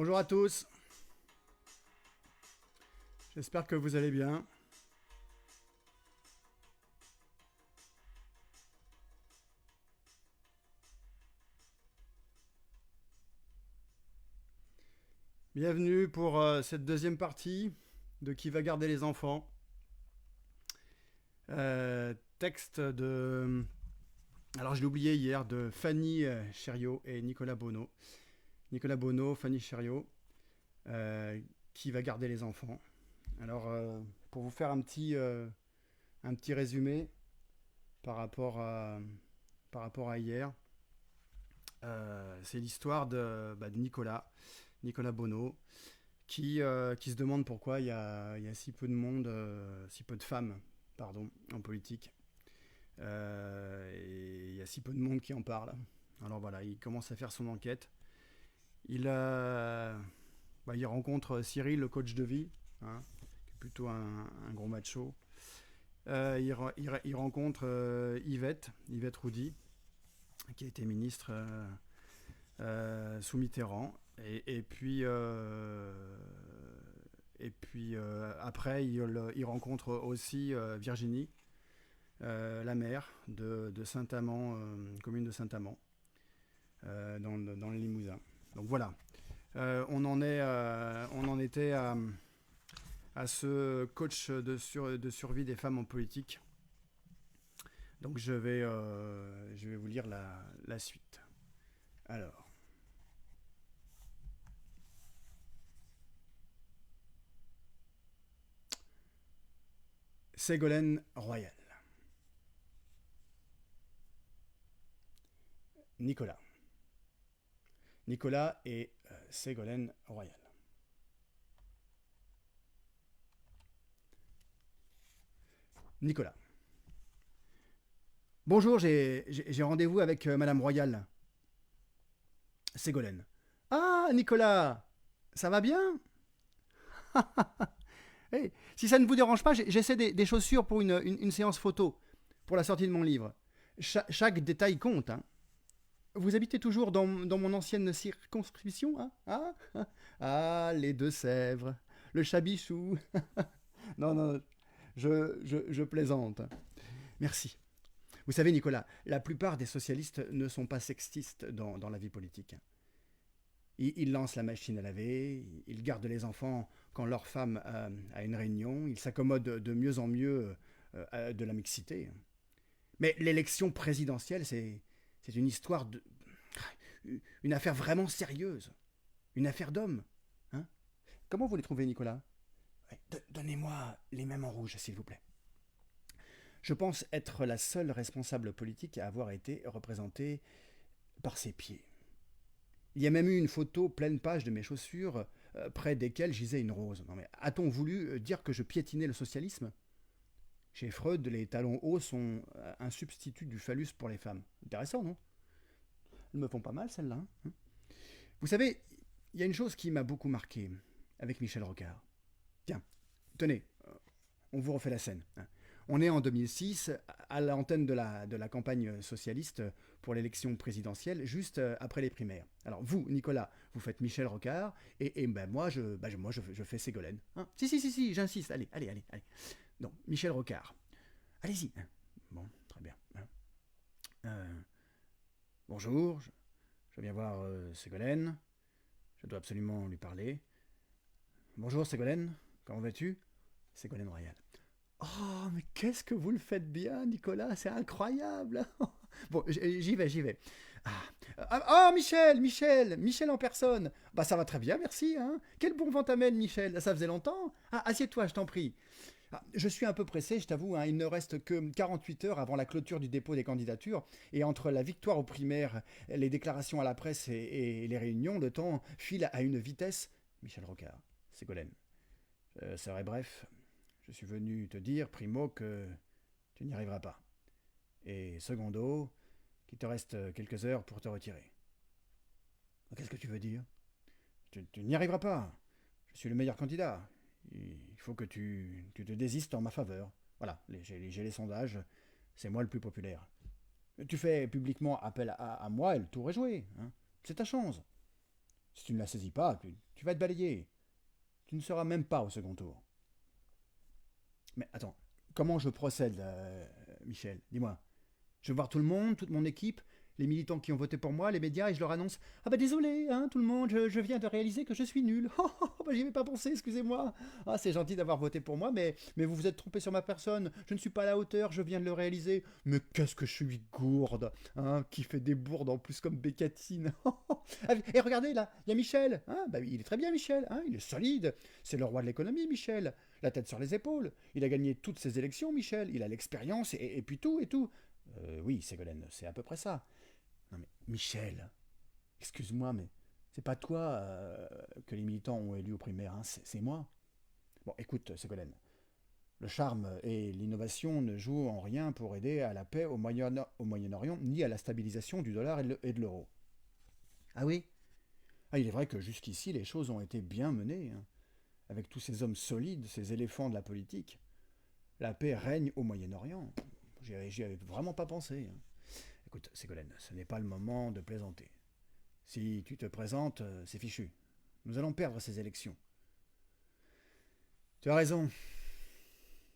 Bonjour à tous, j'espère que vous allez bien. Bienvenue pour cette deuxième partie de Qui va garder les enfants. Texte de... Alors je l'ai oublié hier, de Fanny Chériot et Nicolas Bonneau. Nicolas Bonneau, Fanny Chériot, Qui va garder les enfants. Alors pour vous faire un petit résumé par rapport à hier, c'est l'histoire de Nicolas Bonneau, qui se demande pourquoi il y a si peu de monde, si peu de femmes, pardon, en politique. Et il y a si peu de monde qui en parle. Alors voilà, il commence à faire son enquête. Il rencontre Cyril, le coach de vie, hein, qui est plutôt un gros macho. Il rencontre Yvette Roudy, qui a été ministre sous Mitterrand. Après, il rencontre aussi Virginie, la maire de Saint-Amand, commune de Saint-Amand, dans le Limousin. Donc voilà, on en était à ce coach de survie des femmes en politique. Donc je vais vous lire la suite. Alors. Ségolène Royal. Nicolas. Nicolas et Ségolène Royal. Nicolas. Bonjour, j'ai rendez-vous avec Madame Royal. Ségolène. Ah, Nicolas, ça va bien? Hey, si ça ne vous dérange pas, j'essaie des chaussures pour une séance photo, pour la sortie de mon livre. Chaque détail compte, hein. Vous habitez toujours dans mon ancienne circonscription, hein? Ah, les Deux-Sèvres, le Chabichou. Non, je plaisante. Merci. Vous savez, Nicolas, la plupart des socialistes ne sont pas sexistes dans la vie politique. Ils lancent la machine à laver, ils gardent les enfants quand leur femme a une réunion, ils s'accommodent de mieux en mieux de la mixité. Mais l'élection présidentielle, c'est une histoire de... une affaire vraiment sérieuse. Une affaire d'homme. Hein? Comment vous les trouvez, Nicolas? Donnez-moi les mêmes en rouge, s'il vous plaît. Je pense être la seule responsable politique à avoir été représentée par ses pieds. Il y a même eu une photo pleine page de mes chaussures près desquelles gisait une rose. Non mais a-t-on voulu dire que je piétinais le socialisme? Chez Freud, les talons hauts sont un substitut du phallus pour les femmes. Intéressant, non? Elles me font pas mal, celles-là. Hein. Vous savez, il y a une chose qui m'a beaucoup marqué avec Michel Rocard. Tiens, tenez, on vous refait la scène. Hein. On est en 2006, à l'antenne de la campagne socialiste pour l'élection présidentielle, juste après les primaires. Alors vous, Nicolas, vous faites Michel Rocard, et moi, je fais Ségolène. Hein? Si, j'insiste, allez. Donc, Michel Rocard. Allez-y. Hein. Bon, très bien. Hein. Bonjour, je viens voir Ségolène. Je dois absolument lui parler. Bonjour Ségolène, comment vas-tu? Ségolène Royal. Oh, mais qu'est-ce que vous le faites bien, Nicolas, c'est incroyable. Bon, j'y vais. Oh, Michel en personne. Bah, ça va très bien, merci. Hein. Quel bon vent t'amène, Michel. Ça faisait longtemps. Ah, assieds-toi, je t'en prie. Ah, je suis un peu pressé, je t'avoue, hein, il ne reste que 48 heures avant la clôture du dépôt des candidatures, et entre la victoire aux primaires, les déclarations à la presse et les réunions, le temps file à une vitesse. Michel Rocard, Ségolène. Je serai bref. Je suis venu te dire, primo, que tu n'y arriveras pas. Et secondo, qu'il te reste quelques heures pour te retirer. Qu'est-ce que tu veux dire? Tu n'y arriveras pas. Je suis le meilleur candidat. Il faut que tu te désistes en ma faveur. Voilà, j'ai les sondages, c'est moi le plus populaire. Tu fais publiquement appel à moi et le tour est joué. Hein. C'est ta chance. Si tu ne la saisis pas, Tu vas te balayer. Tu ne seras même pas au second tour. Mais attends, comment je procède, Michel? Dis-moi. Je veux voir tout le monde, toute mon équipe, les militants qui ont voté pour moi, les médias, et je leur annonce: Ah bah désolé, hein, tout le monde, je viens de réaliser que je suis nul. Oh, bah j'y avais pas pensé, excusez-moi. Ah, c'est gentil d'avoir voté pour moi, mais vous vous êtes trompé sur ma personne. Je ne suis pas à la hauteur, je viens de le réaliser. Mais qu'est-ce que je suis gourde, hein, qui fait des bourdes en plus comme Bécatine. Et regardez là, il y a Michel. Hein, bah il est très bien, Michel. Hein, il est solide. C'est le roi de l'économie, Michel. La tête sur les épaules. Il a gagné toutes ses élections, Michel. Il a l'expérience et puis tout et tout. Oui, Ségolène, c'est à peu près ça. Non mais Michel, excuse-moi, mais c'est pas toi que les militants ont élu aux primaires, hein, c'est moi. Bon, écoute, Ségolène, le charme et l'innovation ne jouent en rien pour aider à la paix au Moyen-Orient, ni à la stabilisation du dollar et de l'euro. Ah oui? Ah, il est vrai que jusqu'ici, les choses ont été bien menées, hein, avec tous ces hommes solides, ces éléphants de la politique. La paix règne au Moyen-Orient. J'y avais vraiment pas pensé, hein. Écoute, Ségolène, ce n'est pas le moment de plaisanter. Si tu te présentes, c'est fichu. Nous allons perdre ces élections. Tu as raison.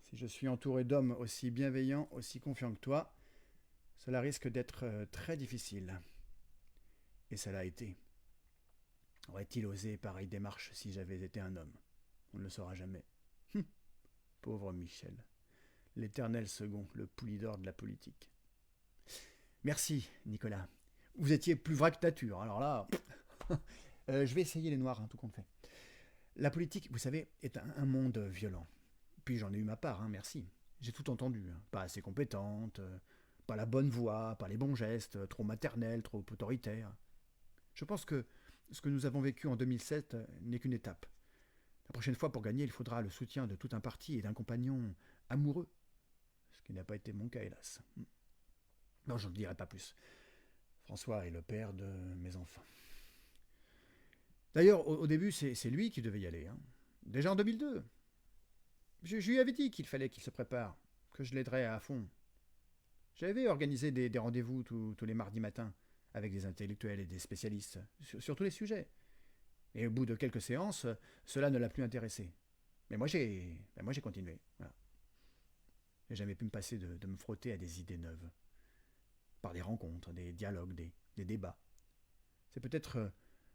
Si je suis entouré d'hommes aussi bienveillants, aussi confiants que toi, cela risque d'être très difficile. Et ça l'a été. Aurait-il osé pareille démarche si j'avais été un homme? On ne le saura jamais. Pauvre Michel. L'éternel second, le poulidor de la politique. Merci, Nicolas. Vous étiez plus vrai que nature. Alors là, je vais essayer les noirs, hein, tout compte fait. La politique, vous savez, est un monde violent. Puis j'en ai eu ma part, hein, merci. J'ai tout entendu. Hein. Pas assez compétente, pas la bonne voix, pas les bons gestes, trop maternelle, trop autoritaire. Je pense que ce que nous avons vécu en 2007 n'est qu'une étape. La prochaine fois, pour gagner, il faudra le soutien de tout un parti et d'un compagnon amoureux. Ce qui n'a pas été mon cas, hélas. Non, je ne dirai pas plus. François est le père de mes enfants. D'ailleurs, au début, c'est lui qui devait y aller. Hein. Déjà en 2002. Je lui avais dit qu'il fallait qu'il se prépare, que je l'aiderais à fond. J'avais organisé des rendez-vous tous les mardis matins avec des intellectuels et des spécialistes sur tous les sujets. Et au bout de quelques séances, cela ne l'a plus intéressé. Mais moi, j'ai continué. Voilà. J'ai jamais pu me passer de me frotter à des idées neuves. Par des rencontres, des dialogues, des débats. C'est peut-être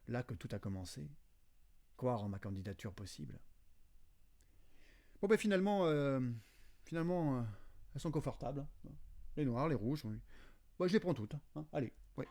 là que tout a commencé. Croire en ma candidature possible. Bon ben finalement, elles sont confortables. Hein. Les noirs, les rouges, oui. Bon, je les prends toutes. Hein. Allez, ouais.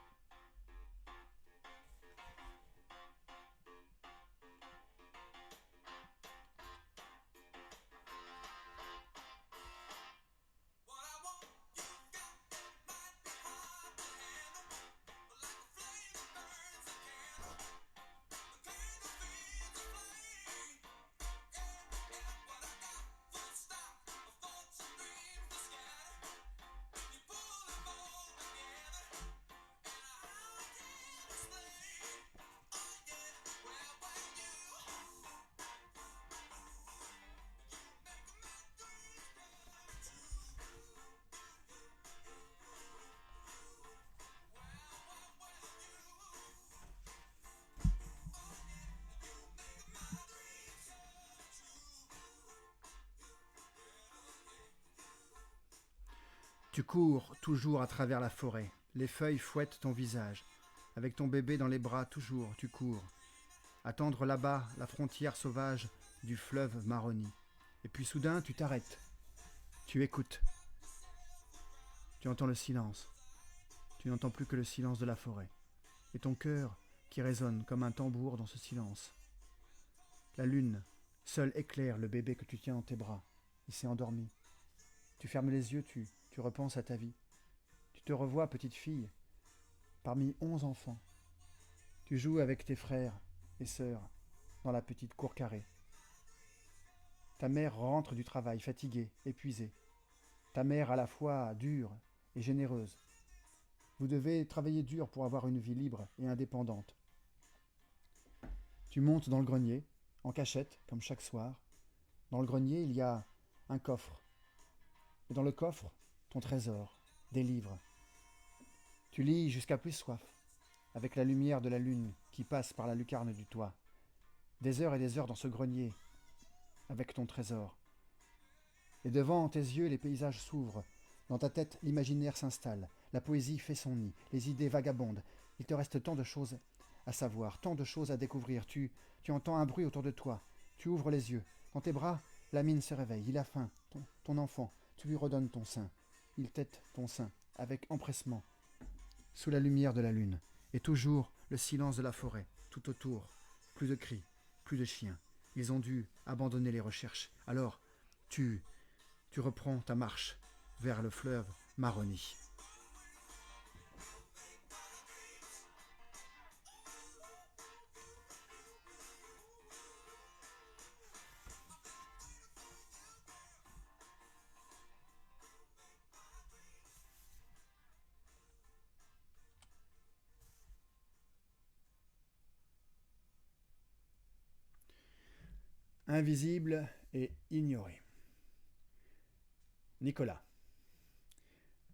Tu cours toujours à travers la forêt. Les feuilles fouettent ton visage. Avec ton bébé dans les bras, toujours, tu cours. Attendre là-bas la frontière sauvage du fleuve Maroni. Et puis soudain, tu t'arrêtes. Tu écoutes. Tu entends le silence. Tu n'entends plus que le silence de la forêt. Et ton cœur qui résonne comme un tambour dans ce silence. La lune, seule éclaire le bébé que tu tiens dans tes bras. Il s'est endormi. Tu fermes les yeux, tu repenses à ta vie. Tu te revois, petite fille, parmi 11 enfants. Tu joues avec tes frères et sœurs dans la petite cour carrée. Ta mère rentre du travail, fatiguée, épuisée. Ta mère à la fois dure et généreuse. Vous devez travailler dur pour avoir une vie libre et indépendante. Tu montes dans le grenier, en cachette, comme chaque soir. Dans le grenier, il y a un coffre. Et dans le coffre, ton trésor, des livres. Tu lis jusqu'à plus soif, avec la lumière de la lune qui passe par la lucarne du toit. des heures et des heures dans ce grenier, avec ton trésor. Et devant tes yeux, les paysages s'ouvrent. Dans ta tête, l'imaginaire s'installe. La poésie fait son nid. Les idées vagabondent. Il te reste tant de choses à savoir, tant de choses à découvrir. Tu entends un bruit autour de toi. Tu ouvres les yeux. Dans tes bras, la mine se réveille. Il a faim. Ton enfant. Tu lui redonnes ton sein. Il tète ton sein, avec empressement, sous la lumière de la lune. Et toujours le silence de la forêt, tout autour. Plus de cris, plus de chiens. Ils ont dû abandonner les recherches. Alors, tu reprends ta marche vers le fleuve Maroni. Invisible et ignoré. Nicolas.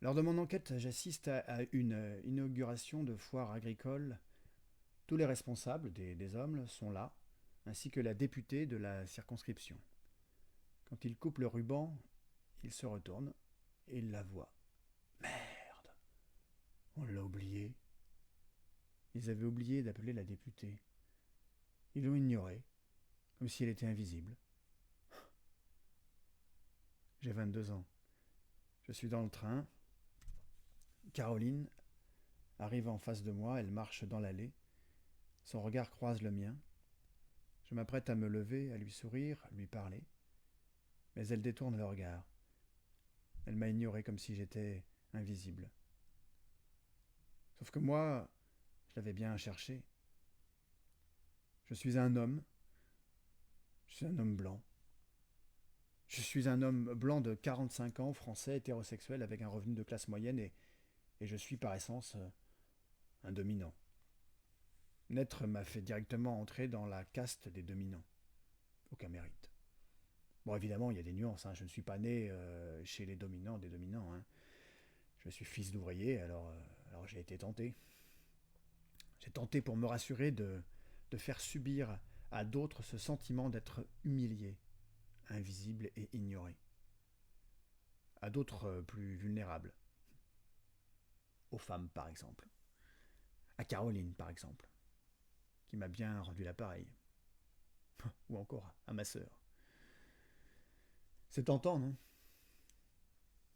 Lors de mon enquête, j'assiste à une inauguration de foire agricole. Tous les responsables des hommes sont là, ainsi que la députée de la circonscription. Quand il coupe le ruban, il se retourne et il la voit. Merde, on l'a oublié. Ils avaient oublié d'appeler la députée. Ils l'ont ignorée, comme si elle était invisible. J'ai 22 ans. Je suis dans le train. Caroline arrive en face de moi, elle marche dans l'allée. Son regard croise le mien. Je m'apprête à me lever, à lui sourire, à lui parler. Mais elle détourne le regard. Elle m'a ignoré comme si j'étais invisible. Sauf que moi, je l'avais bien cherché. Je suis un homme. Je suis un homme blanc. Je suis un homme blanc de 45 ans, français, hétérosexuel, avec un revenu de classe moyenne et je suis par essence un dominant. Naître m'a fait directement entrer dans la caste des dominants. Aucun mérite. Bon, évidemment, il y a des nuances. Je ne suis pas né chez les dominants des dominants. Je suis fils d'ouvrier, alors j'ai été tenté. J'ai tenté pour me rassurer de faire subir à d'autres ce sentiment d'être humilié, invisible et ignoré. À d'autres plus vulnérables. Aux femmes, par exemple. À Caroline, par exemple, qui m'a bien rendu l'appareil. Ou encore à ma sœur. C'est tentant, non ?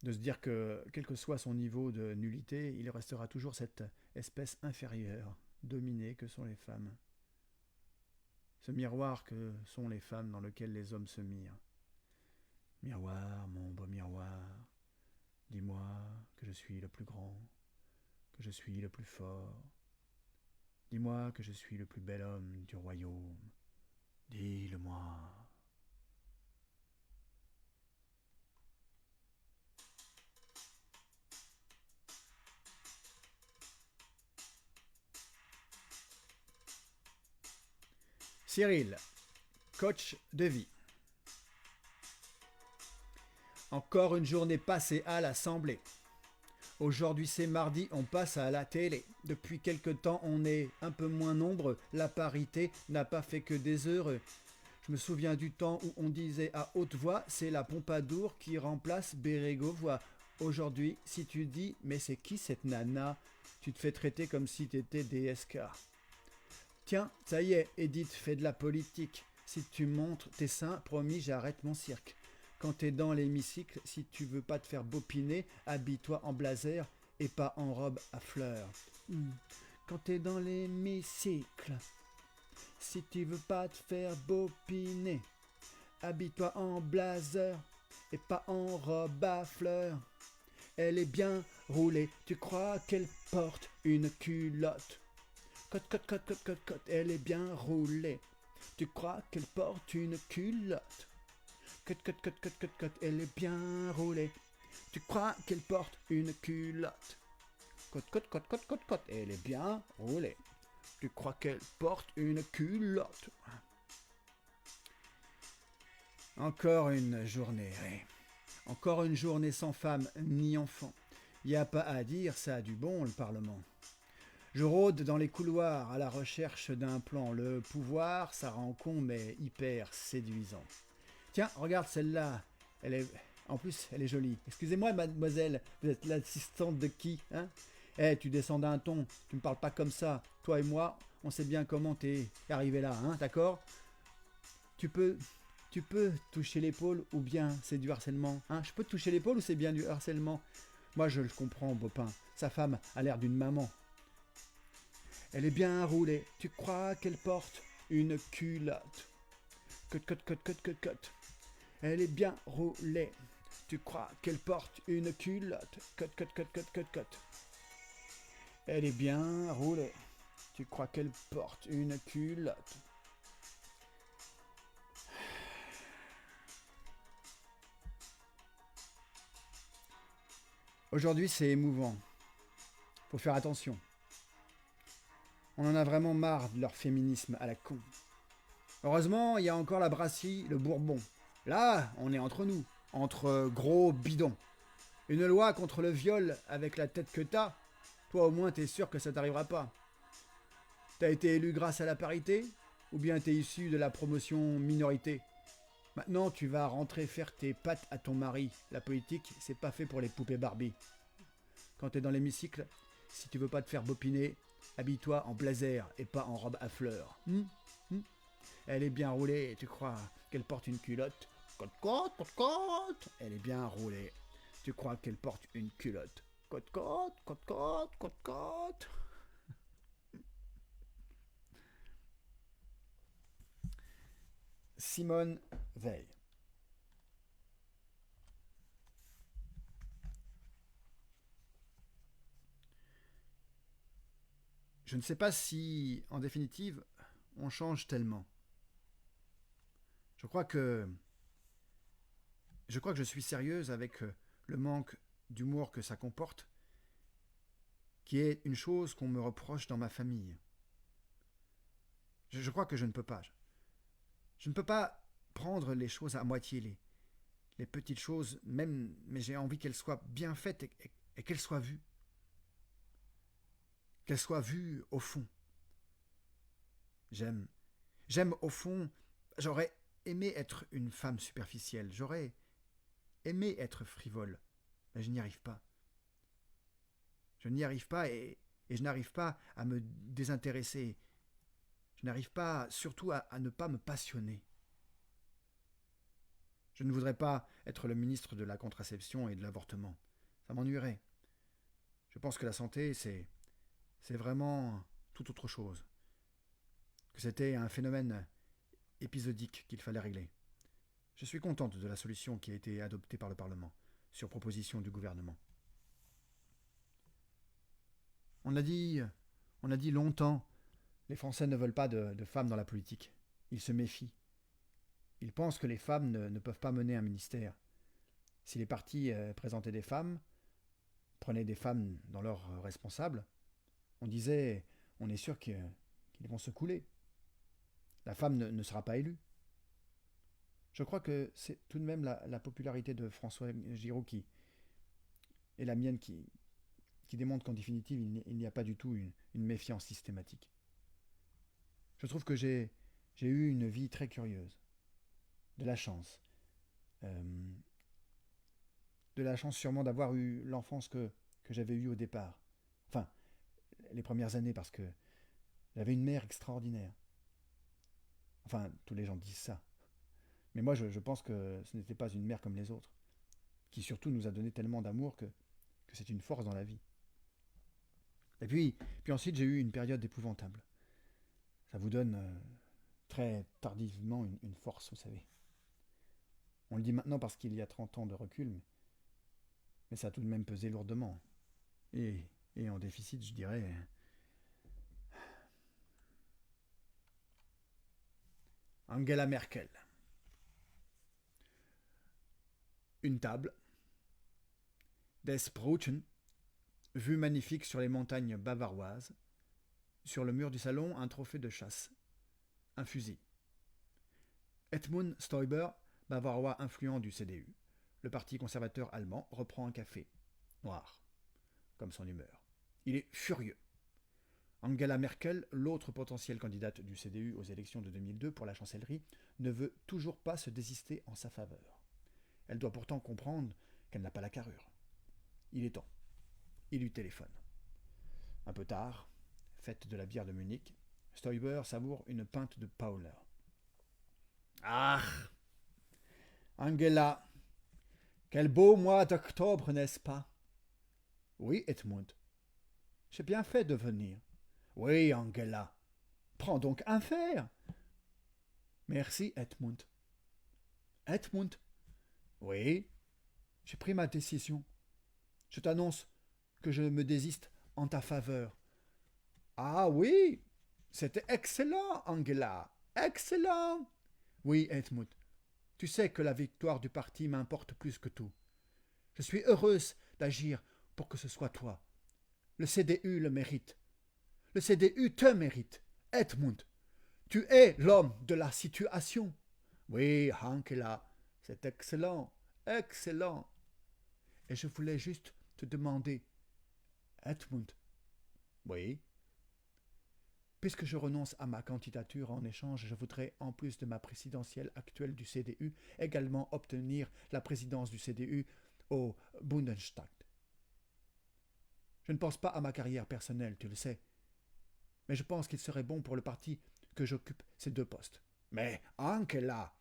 De se dire que, quel que soit son niveau de nullité, il restera toujours cette espèce inférieure, dominée que sont les femmes. Ce miroir que sont les femmes dans lequel les hommes se mirent. Miroir, mon beau miroir, dis-moi que je suis le plus grand, que je suis le plus fort. Dis-moi que je suis le plus bel homme du royaume. Dis-le-moi. Cyril, coach de vie. Encore une journée passée à l'Assemblée. Aujourd'hui c'est mardi, on passe à la télé. Depuis quelque temps on est un peu moins nombreux. La parité n'a pas fait que des heureux. Je me souviens du temps où on disait à haute voix, c'est la Pompadour qui remplace Bérégovoy. Aujourd'hui, si tu dis, mais c'est qui cette nana ? Tu te fais traiter comme si t'étais DSK. Tiens, ça y est, Edith fait de la politique. Si tu montres tes seins, promis, j'arrête mon cirque. Quand t'es dans l'hémicycle, si tu veux pas te faire bopiner, habille-toi en blazer et pas en robe à fleurs. Quand t'es dans l'hémicycle, si tu veux pas te faire bopiner, habille-toi en blazer et pas en robe à fleurs. Elle est bien roulée, tu crois qu'elle porte une culotte? Cote, elle est bien roulée. Tu crois qu'elle porte une culotte? Cote, elle est bien roulée. Tu crois qu'elle porte une culotte? Cote, elle est bien roulée. Tu crois qu'elle porte une culotte? Encore une journée, encore une journée sans femme ni enfant. Y a pas à dire, ça a du bon, le Parlement. Je rôde dans les couloirs à la recherche d'un plan. Le pouvoir, ça rend con mais hyper séduisant. Tiens, regarde celle-là. Elle est... En plus, elle est jolie. Excusez-moi, mademoiselle, vous êtes l'assistante de qui, hein? Eh, tu descends d'un ton, tu me parles pas comme ça. Toi et moi, on sait bien comment t'es arrivé là, hein, d'accord? Tu peux... Tu peux toucher l'épaule ou bien c'est du harcèlement, hein? Je peux te toucher l'épaule ou c'est bien du harcèlement? Moi, je le comprends, Bopin. Sa femme a l'air d'une maman. Elle est bien roulée. Tu crois qu'elle porte une culotte? Cut. Elle est bien roulée. Tu crois qu'elle porte une culotte? Cut. Elle est bien roulée. Tu crois qu'elle porte une culotte? Aujourd'hui, c'est émouvant. Faut faire attention. On en a vraiment marre de leur féminisme à la con. Heureusement, il y a encore la brasserie, le Bourbon. Là, on est entre nous, entre gros bidons. Une loi contre le viol avec la tête que t'as, toi au moins t'es sûr que ça t'arrivera pas. T'as été élu grâce à la parité, ou bien t'es issu de la promotion minorité. Maintenant, tu vas rentrer faire tes pattes à ton mari. La politique, c'est pas fait pour les poupées Barbie. Quand t'es dans l'hémicycle, si tu veux pas te faire bopiner, habille-toi en blazer et pas en robe à fleurs. Elle est bien roulée, tu crois qu'elle porte une culotte? Côte. Elle est bien roulée. Tu crois qu'elle porte une culotte? Côte. Simone Veil. Je ne sais pas si, en définitive, on change tellement. Je crois que je suis sérieuse avec le manque d'humour que ça comporte, qui est une chose qu'on me reproche dans ma famille. Je crois que je ne peux pas. Je ne peux pas prendre les choses à moitié, les petites choses, même, mais j'ai envie qu'elles soient bien faites et qu'elles soient vues. Qu'elles soient vues au fond. J'aime au fond, j'aurais aimé être une femme superficielle, j'aurais aimé être frivole, mais je n'y arrive pas. Je n'y arrive pas et je n'arrive pas à me désintéresser. Je n'arrive pas surtout à ne pas me passionner. Je ne voudrais pas être le ministre de la contraception et de l'avortement. Ça m'ennuierait. Je pense que la santé, c'est vraiment tout autre chose. Que c'était un phénomène épisodique qu'il fallait régler. Je suis contente de la solution qui a été adoptée par le Parlement, sur proposition du gouvernement. On a dit longtemps, les Français ne veulent pas de femmes dans la politique. Ils se méfient. Ils pensent que les femmes ne peuvent pas mener un ministère. Si les partis présentaient des femmes, prenaient des femmes dans leurs responsables, on disait, on est sûr qu'ils vont se couler. La femme ne sera pas élue. Je crois que c'est tout de même la popularité de François Giraud et la mienne qui démontre qu'en définitive, il n'y a pas du tout une méfiance systématique. Je trouve que j'ai eu une vie très curieuse. De la chance. De la chance sûrement d'avoir eu l'enfance que j'avais eue au départ. Enfin, les premières années, parce que j'avais une mère extraordinaire. Enfin, tous les gens disent ça. Mais moi, je pense que ce n'était pas une mère comme les autres, qui surtout nous a donné tellement d'amour que c'est une force dans la vie. Et puis ensuite, j'ai eu une période épouvantable. Ça vous donne très tardivement une force, vous savez. On le dit maintenant parce qu'il y a 30 ans de recul, mais ça a tout de même pesé lourdement. Et en déficit, je dirais. Angela Merkel. Une table. Des Brötchen. Vue magnifique sur les montagnes bavaroises. Sur le mur du salon, un trophée de chasse. Un fusil. Edmund Stoiber, bavarois influent du CDU. Le parti conservateur allemand reprend un café. Noir. Comme son humeur. Il est furieux. Angela Merkel, l'autre potentielle candidate du CDU aux élections de 2002 pour la chancellerie, ne veut toujours pas se désister en sa faveur. Elle doit pourtant comprendre qu'elle n'a pas la carrure. Il est temps. Il lui téléphone. Un peu tard, fête de la bière de Munich, Stoiber savoure une pinte de Paula. Ah, Angela, quel beau mois d'octobre, n'est-ce pas? Oui, Edmund. J'ai bien fait de venir. Oui, Angela. Prends donc un verre. Merci, Edmund. Edmund? Oui, j'ai pris ma décision. Je t'annonce que je me désiste en ta faveur. Ah oui, c'était excellent, Angela. Excellent. Oui, Edmund. Tu sais que la victoire du parti m'importe plus que tout. Je suis heureuse d'agir pour que ce soit toi. Le CDU le mérite. Le CDU te mérite. Edmund, tu es l'homme de la situation. Oui, Angela, c'est excellent, excellent. Et je voulais juste te demander, Edmund. Oui. Puisque je renonce à ma candidature en échange, je voudrais, en plus de ma présidentielle actuelle du CDU, également obtenir la présidence du CDU au Bundestag. Je ne pense pas à ma carrière personnelle, tu le sais. Mais je pense qu'il serait bon pour le parti que j'occupe ces deux postes. Mais Angela,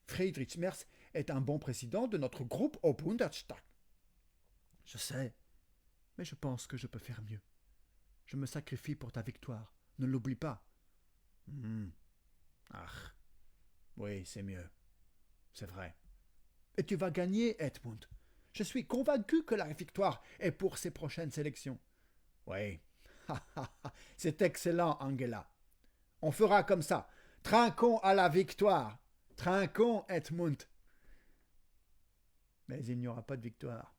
Friedrich Merz est un bon président de notre groupe au Bundestag. Je sais, mais je pense que je peux faire mieux. Je me sacrifie pour ta victoire. Ne l'oublie pas. Ah, oui, c'est mieux. C'est vrai. Et tu vas gagner, Edmund. Je suis convaincu que la victoire est pour ces prochaines élections. Oui. C'est excellent, Angela. On fera comme ça. Trinquons à la victoire. Trinquons, Edmund. Mais il n'y aura pas de victoire.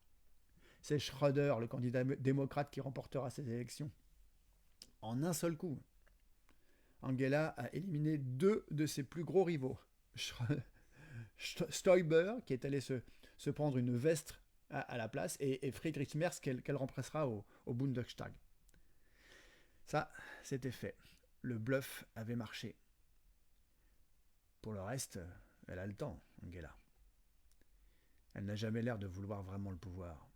C'est Schröder, le candidat démocrate, qui remportera ces élections. En un seul coup. Angela a éliminé deux de ses plus gros rivaux. Stoiber, qui est allé se prendre une veste à la place, et Friedrich Merz, qu'elle remplacera au Bundestag. Ça, c'était fait. Le bluff avait marché. Pour le reste, elle a le temps, Angela. Elle n'a jamais l'air de vouloir vraiment le pouvoir.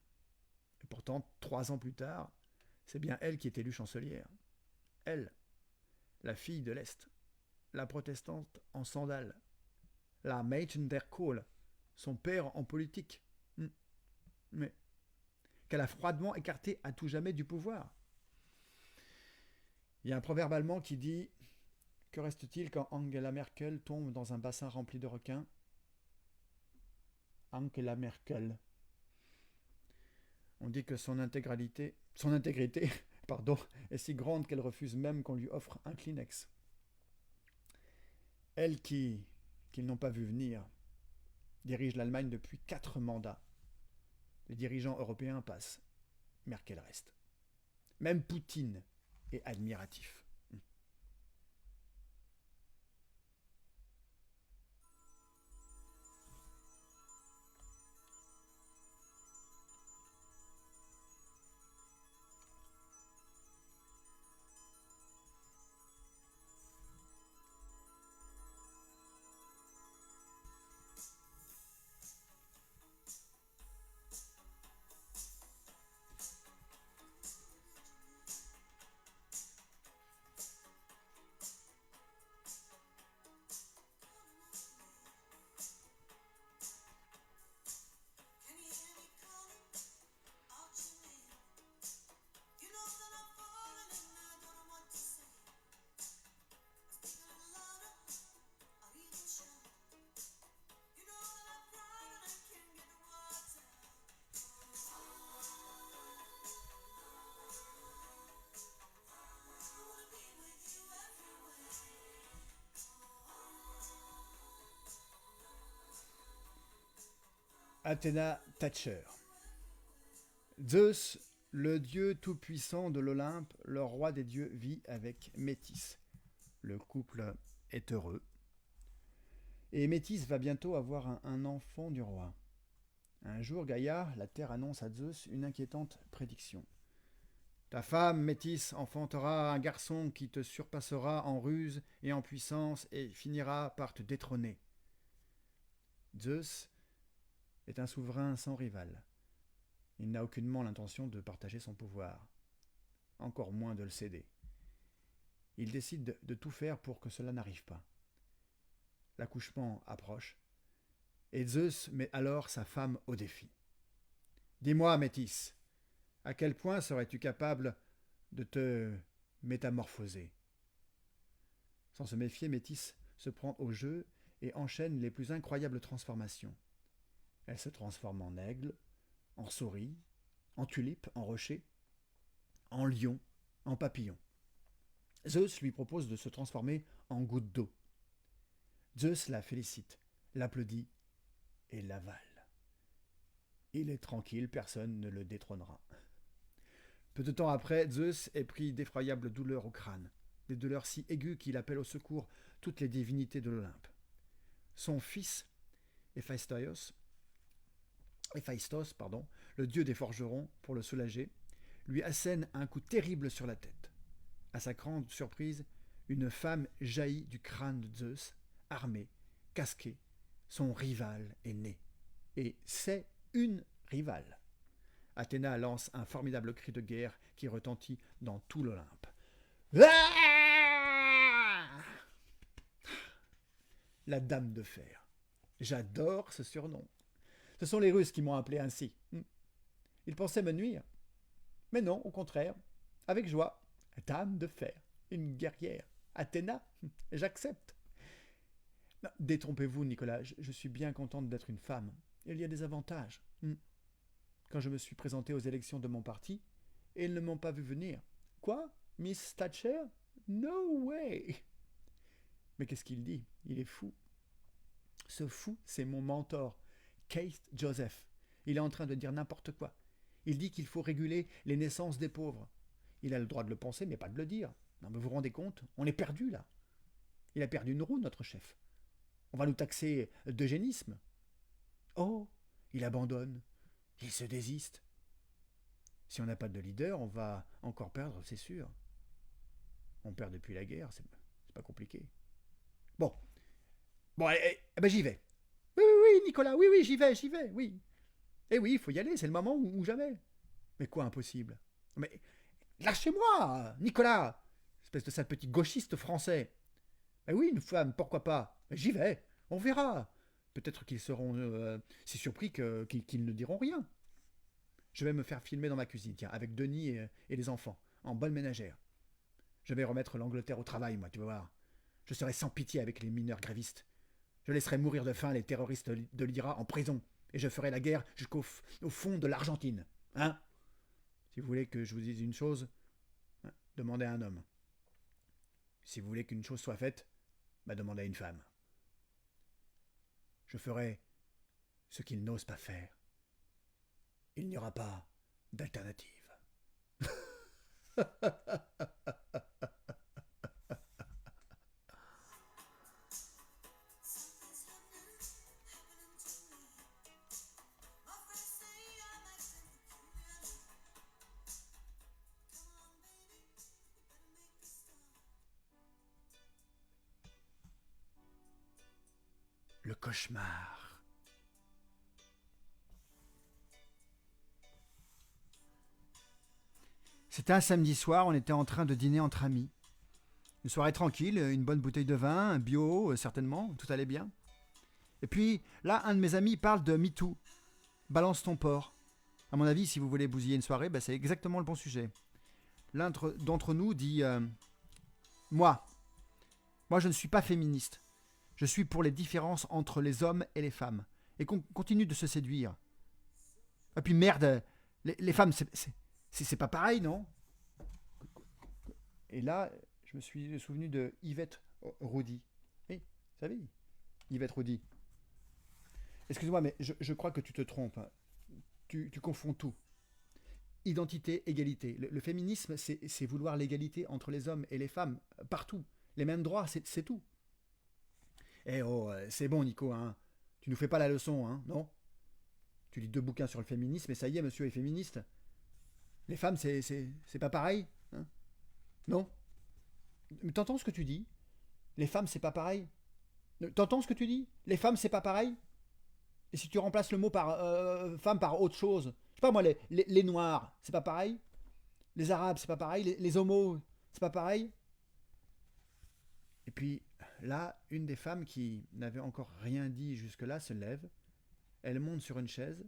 Et pourtant, 3 ans plus tard, c'est bien elle qui est élue chancelière. Elle, la fille de l'Est, la protestante en sandales, la Mädchen der Kohle, son père en politique. Mais qu'elle a froidement écarté à tout jamais du pouvoir. Il y a un proverbe allemand qui dit « Que reste-t-il quand Angela Merkel tombe dans un bassin rempli de requins ?» Angela Merkel. On dit que son intégrité pardon, est si grande qu'elle refuse même qu'on lui offre un Kleenex. Elle qu'ils n'ont pas vu venir, dirige l'Allemagne depuis 4 mandats. Les dirigeants européens passent. Merkel reste. Même Poutine est admiratif. Athéna Thatcher. Zeus, le dieu tout-puissant de l'Olympe, le roi des dieux, vit avec Métis. Le couple est heureux. Et Métis va bientôt avoir un enfant du roi. Un jour, Gaïa, la terre annonce à Zeus une inquiétante prédiction. Ta femme, Métis, enfantera un garçon qui te surpassera en ruse et en puissance et finira par te détrôner. Zeus est un souverain sans rival. Il n'a aucunement l'intention de partager son pouvoir, encore moins de le céder. Il décide de tout faire pour que cela n'arrive pas. L'accouchement approche, et Zeus met alors sa femme au défi. Dis-moi, Métis, à quel point serais-tu capable de te métamorphoser? Sans se méfier, Métis se prend au jeu et enchaîne les plus incroyables transformations. Elle se transforme en aigle, en souris, en tulipe, en rocher, en lion, en papillon. Zeus lui propose de se transformer en goutte d'eau. Zeus la félicite, l'applaudit et l'avale. Il est tranquille, personne ne le détrônera. Peu de temps après, Zeus est pris d'effroyables douleurs au crâne, des douleurs si aiguës qu'il appelle au secours toutes les divinités de l'Olympe. Son fils, Héphaïstos, le dieu des forgerons, pour le soulager, lui assène un coup terrible sur la tête. À sa grande surprise, une femme jaillit du crâne de Zeus, armée, casquée. Son rival est né. Et c'est une rivale. Athéna lance un formidable cri de guerre qui retentit dans tout l'Olympe. La Dame de Fer. J'adore ce surnom. Ce sont les Russes qui m'ont appelé ainsi. Ils pensaient me nuire. Mais non, au contraire. Avec joie. Dame de Fer. Une guerrière. Athéna. J'accepte. Non, détrompez-vous, Nicolas. Je suis bien contente d'être une femme. Il y a des avantages. Quand je me suis présenté aux élections de mon parti, ils ne m'ont pas vu venir. Quoi? Miss Thatcher? No way! Mais qu'est-ce qu'il dit? Il est fou. Ce fou, c'est mon mentor, Keith Joseph. Il est en train de dire n'importe quoi. Il dit qu'il faut réguler les naissances des pauvres. Il a le droit de le penser, mais pas de le dire. Non, mais vous vous rendez compte? On est perdu, là. Il a perdu une roue, notre chef. On va nous taxer d'eugénisme. Oh, il abandonne. Il se désiste. Si on n'a pas de leader, on va encore perdre, c'est sûr. On perd depuis la guerre, c'est pas compliqué. Bon, ben j'y vais. Oui, Nicolas, oui, j'y vais, oui. Eh oui, il faut y aller, c'est le moment ou jamais. Mais quoi, impossible? Mais lâchez-moi, Nicolas, espèce de sale petit gauchiste français. Ben oui, une femme, pourquoi pas? J'y vais, on verra. Peut-être qu'ils seront si surpris qu'ils ne diront rien. Je vais me faire filmer dans ma cuisine, tiens, avec Denis et les enfants, en bonne ménagère. Je vais remettre l'Angleterre au travail, moi, tu vas voir. Je serai sans pitié avec les mineurs grévistes. Je laisserai mourir de faim les terroristes de l'IRA en prison, et je ferai la guerre jusqu'au fond de l'Argentine. Hein? Si vous voulez que je vous dise une chose, demandez à un homme. Si vous voulez qu'une chose soit faite, demandez à une femme. Je ferai ce qu'ils n'osent pas faire. Il n'y aura pas d'alternative. Le cauchemar. C'était un samedi soir, on était en train de dîner entre amis. Une soirée tranquille, une bonne bouteille de vin, un bio, certainement, tout allait bien. Et puis, là, un de mes amis parle de MeToo. Balance ton porc. À mon avis, si vous voulez bousiller une soirée, c'est exactement le bon sujet. L'un d'entre nous dit Moi, je ne suis pas féministe. Je suis pour les différences entre les hommes et les femmes. Et qu'on continue de se séduire. Et puis merde, les femmes, c'est pas pareil, non? Et là, je me suis souvenu de Yvette Roudy. Oui, vous savez, Yvette Roudy. Excuse-moi, mais je crois que tu te trompes. Tu confonds tout. Identité, égalité. Le féminisme, c'est vouloir l'égalité entre les hommes et les femmes, partout. Les mêmes droits, c'est tout. Eh oh, c'est bon, Nico, hein. Tu nous fais pas la leçon, hein, non? Tu lis 2 bouquins sur le féminisme et ça y est, monsieur est féministe. Les femmes, c'est pas pareil, hein? Non? Mais t'entends ce que tu dis? Les femmes, c'est pas pareil. T'entends ce que tu dis? Les femmes, c'est pas pareil. Et si tu remplaces le mot par femme par autre chose, je sais pas moi, les noirs, c'est pas pareil. Les arabes, c'est pas pareil. Les homos, c'est pas pareil. Et puis là, une des femmes qui n'avait encore rien dit jusque-là se lève. Elle monte sur une chaise.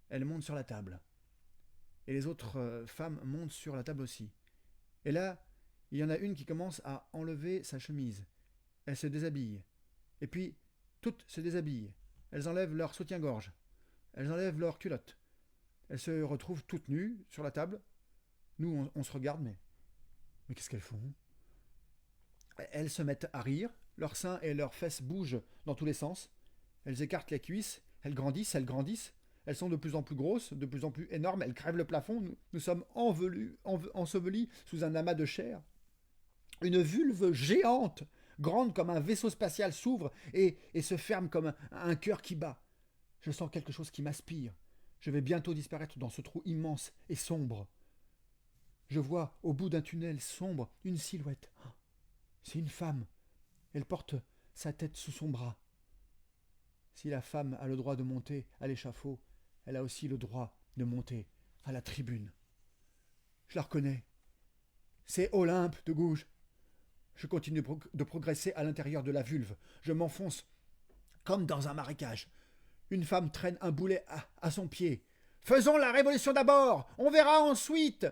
Elle monte sur la table. Et les autres femmes montent sur la table aussi. Et là, il y en a une qui commence à enlever sa chemise. Elle se déshabille. Et puis, toutes se déshabillent. Elles enlèvent leur soutien-gorge. Elles enlèvent leurs culottes. Elles se retrouvent toutes nues sur la table. Nous, on se regarde, mais qu'est-ce qu'elles font? Elles se mettent à rire. Leurs seins et leurs fesses bougent dans tous les sens. Elles écartent les cuisses. Elles grandissent, elles grandissent. Elles sont de plus en plus grosses, de plus en plus énormes. Elles crèvent le plafond. Nous sommes ensevelis sous un amas de chair. Une vulve géante, grande comme un vaisseau spatial, s'ouvre et se ferme comme un cœur qui bat. Je sens quelque chose qui m'aspire. Je vais bientôt disparaître dans ce trou immense et sombre. Je vois au bout d'un tunnel sombre une silhouette. C'est une femme. Elle porte sa tête sous son bras. Si la femme a le droit de monter à l'échafaud, elle a aussi le droit de monter à la tribune. Je la reconnais. C'est Olympe de Gouges. Je continue de progresser à l'intérieur de la vulve. Je m'enfonce comme dans un marécage. Une femme traîne un boulet à son pied. Faisons la révolution d'abord. On verra ensuite.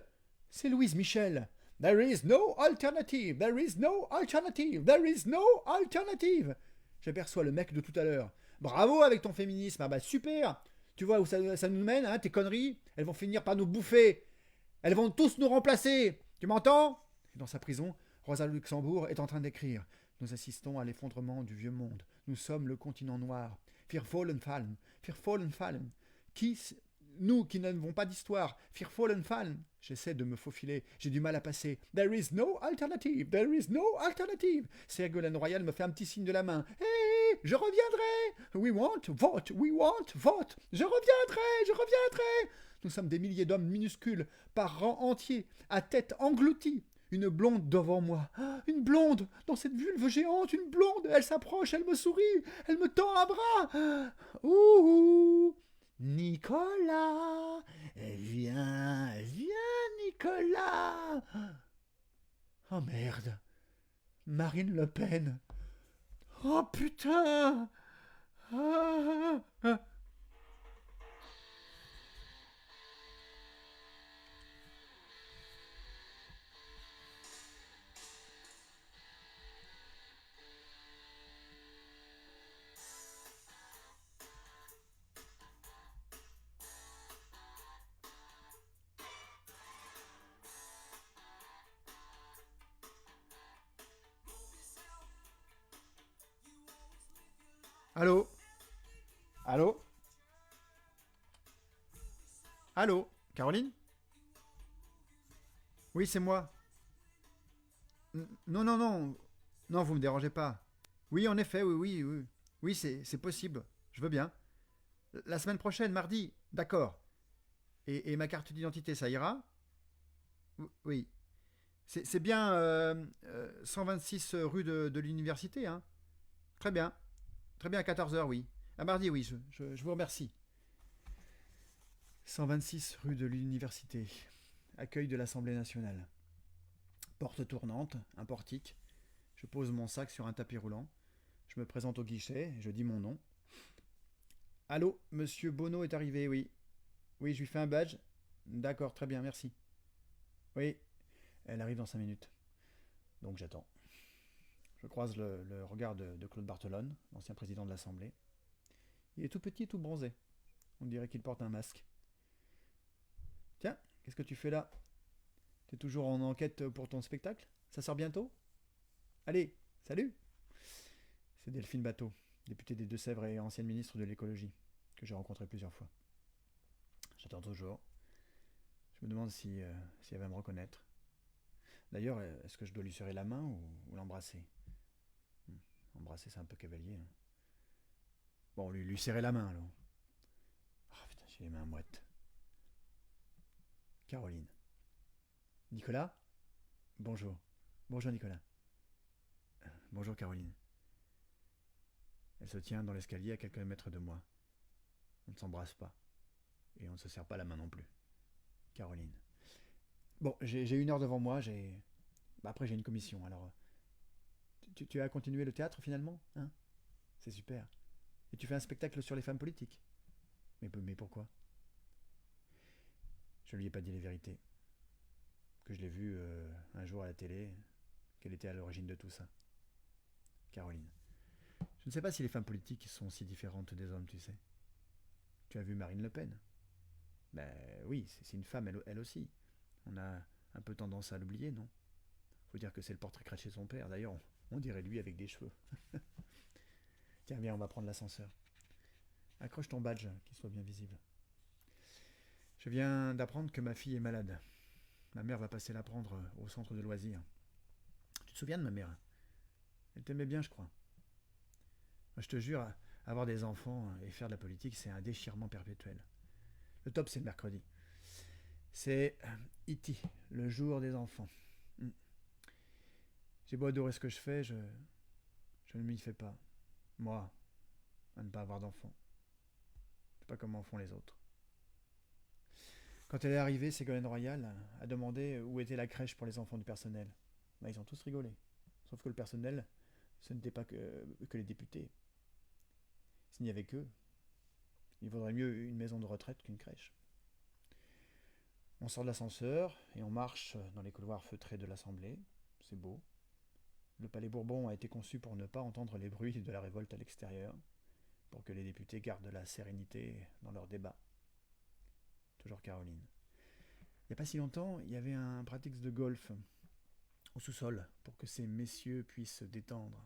C'est Louise Michel. There is no alternative. There is no alternative. There is no alternative. J'aperçois le mec de tout à l'heure. Bravo avec ton féminisme. Ah bah super. Tu vois où ça nous mène, hein, tes conneries? Elles vont finir par nous bouffer. Elles vont tous nous remplacer. Tu m'entends? Dans sa prison, Rosa Luxembourg est en train d'écrire. Nous assistons à l'effondrement du vieux monde. Nous sommes le continent noir. Wir fallen fallen. Wir fallen fallen. Nous qui n'avons pas d'histoire. Wir fallen fallen. J'essaie de me faufiler. J'ai du mal à passer. There is no alternative. There is no alternative. Ségolène Royal me fait un petit signe de la main. Hé, je reviendrai. We want vote. We want vote. Je reviendrai. Je reviendrai. Nous sommes des milliers d'hommes minuscules, par rang entier, à tête engloutie. Une blonde devant moi. Une blonde dans cette vulve géante. Une blonde. Elle s'approche, elle me sourit. Elle me tend un bras. Ouh. Nicolas. Viens, viens, Nicolas. Oh merde. Marine Le Pen. Oh putain. Ah. Allô? Allô? Allô? Caroline? Oui, c'est moi. Non, non, non. Non, vous me dérangez pas. Oui, en effet, oui, oui, oui. Oui, c'est possible. Je veux bien. La semaine prochaine, mardi. D'accord. Et ma carte d'identité, ça ira? Oui. C'est bien 126 rue de l'université, hein? Très bien. Très bien, à 14 heures, oui. À mardi, oui, je vous remercie. 126 rue de l'université. Accueil de l'Assemblée nationale. Porte tournante, un portique. Je pose mon sac sur un tapis roulant. Je me présente au guichet, je dis mon nom. Allô, monsieur Bono est arrivé, oui. Oui, je lui fais un badge. D'accord, très bien, merci. Oui, elle arrive dans 5 minutes. Donc j'attends. Je croise le regard de Claude Barthelone, l'ancien président de l'Assemblée. Il est tout petit, tout bronzé. On dirait qu'il porte un masque. Tiens, qu'est-ce que tu fais là? T'es toujours en enquête pour ton spectacle? Ça sort bientôt? Allez, salut! C'est Delphine Bateau, députée des Deux-Sèvres et ancienne ministre de l'écologie, que j'ai rencontrée plusieurs fois. J'attends toujours. Je me demande si elle va me reconnaître. D'ailleurs, est-ce que je dois lui serrer la main ou l'embrasser? Embrasser, c'est un peu cavalier. Hein. Bon, lui serrer la main, alors. Oh putain, j'ai les mains moites. Caroline. Nicolas? Bonjour. Bonjour Nicolas. Bonjour Caroline. Elle se tient dans l'escalier à quelques mètres de moi. On ne s'embrasse pas. Et on ne se serre pas la main non plus. Caroline. Bon, j'ai 1 heure devant moi, après j'ai une commission, alors... Tu as continué le théâtre finalement, hein? C'est super. Et tu fais un spectacle sur les femmes politiques. Mais pourquoi? Je lui ai pas dit les vérités. Que je l'ai vue un jour à la télé, qu'elle était à l'origine de tout ça. Caroline. Je ne sais pas si les femmes politiques sont si différentes des hommes, tu sais. Tu as vu Marine Le Pen? Ben oui, c'est une femme, elle aussi. On a un peu tendance à l'oublier, non? Faut dire que c'est le portrait craché de son père. D'ailleurs, on dirait lui avec des cheveux. Tiens, viens, on va prendre l'ascenseur. Accroche ton badge, qu'il soit bien visible. Je viens d'apprendre que ma fille est malade. Ma mère va passer la prendre au centre de loisirs. Tu te souviens de ma mère? Elle t'aimait bien, je crois. Moi, je te jure, avoir des enfants et faire de la politique, c'est un déchirement perpétuel. Le top, c'est le mercredi. C'est E.T., le jour des enfants. J'ai beau adorer ce que je fais, je ne m'y fais pas. Moi, à ne pas avoir d'enfants. Je sais pas comment font les autres. Quand elle est arrivée, Ségolène Royal a demandé où était la crèche pour les enfants du personnel. Ben, ils ont tous rigolé. Sauf que le personnel, ce n'était pas que les députés. S'il n'y avait qu'eux, il vaudrait mieux une maison de retraite qu'une crèche. On sort de l'ascenseur et on marche dans les couloirs feutrés de l'Assemblée. C'est beau. Le palais Bourbon a été conçu pour ne pas entendre les bruits de la révolte à l'extérieur, pour que les députés gardent la sérénité dans leurs débats. Toujours Caroline. Il n'y a pas si longtemps, il y avait un pratique de golf au sous-sol pour que ces messieurs puissent se détendre.